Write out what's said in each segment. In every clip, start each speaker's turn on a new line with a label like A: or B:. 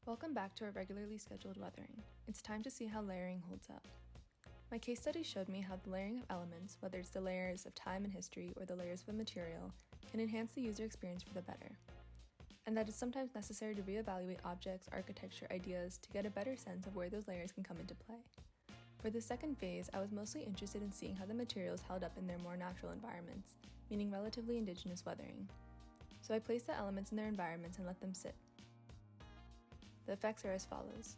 A: Welcome back to our regularly scheduled weathering. It's time to see how layering holds up. My case study showed me how the layering of elements, whether it's the layers of time and history or the layers of a material, can enhance the user experience for the better. And that it's sometimes necessary to reevaluate objects, architecture, ideas to get a better sense of where those layers can come into play. For the second phase, I was mostly interested in seeing how the materials held up in their more natural environments, meaning relatively indigenous weathering. So I placed the elements in their environments and let them sit. The effects are as follows.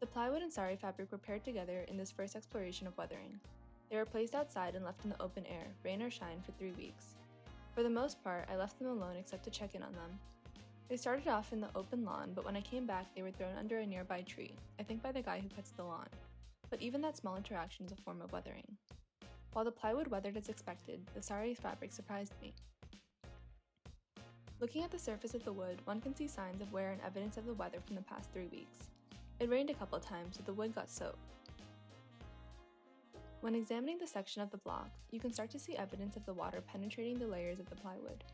A: The plywood and sari fabric were paired together in this first exploration of weathering. They were placed outside and left in the open air, rain or shine, for 3 weeks. For the most part, I left them alone except to check in on them. They started off in the open lawn, but when I came back, they were thrown under a nearby tree, I think by the guy who cuts the lawn. But even that small interaction is a form of weathering. While the plywood weathered as expected, the sari fabric surprised me. Looking at the surface of the wood, one can see signs of wear and evidence of the weather from the past 3 weeks. It rained a couple times, so the wood got soaked. When examining the section of the block, you can start to see evidence of the water penetrating the layers of the plywood.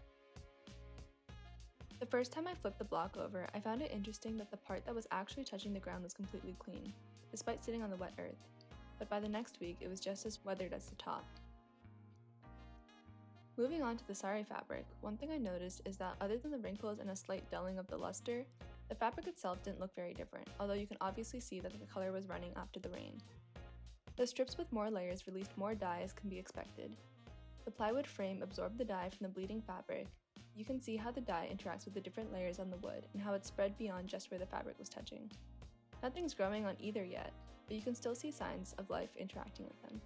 A: The first time I flipped the block over, I found it interesting that the part that was actually touching the ground was completely clean, despite sitting on the wet earth, but by the next week it was just as weathered as the top. Moving on to the sari fabric, one thing I noticed is that other than the wrinkles and a slight dulling of the luster, the fabric itself didn't look very different, although you can obviously see that the color was running after the rain. The strips with more layers released more dye as can be expected. The plywood frame absorbed the dye from the bleeding fabric. You can see how the dye interacts with the different layers on the wood and how it spread beyond just where the fabric was touching. Nothing's growing on either yet, but you can still see signs of life interacting with them.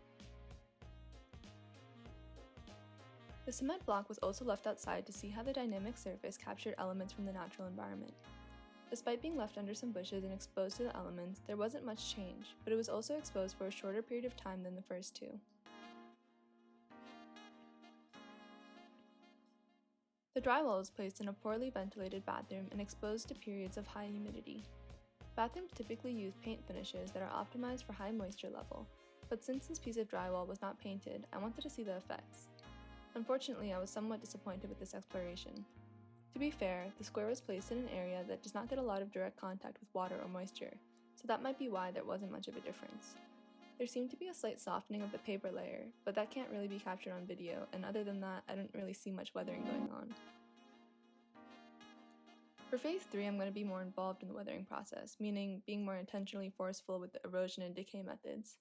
A: The cement block was also left outside to see how the dynamic surface captured elements from the natural environment. Despite being left under some bushes and exposed to the elements, there wasn't much change, but it was also exposed for a shorter period of time than the first two. The drywall was placed in a poorly ventilated bathroom and exposed to periods of high humidity. Bathrooms typically use paint finishes that are optimized for high moisture level, but since this piece of drywall was not painted, I wanted to see the effects. Unfortunately, I was somewhat disappointed with this exploration. To be fair, the square was placed in an area that does not get a lot of direct contact with water or moisture, so that might be why there wasn't much of a difference. There seemed to be a slight softening of the paper layer, but that can't really be captured on video, and other than that, I didn't really see much weathering going on. For phase 3, I'm going to be more involved in the weathering process, meaning being more intentionally forceful with the erosion and decay methods.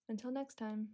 A: Until next time.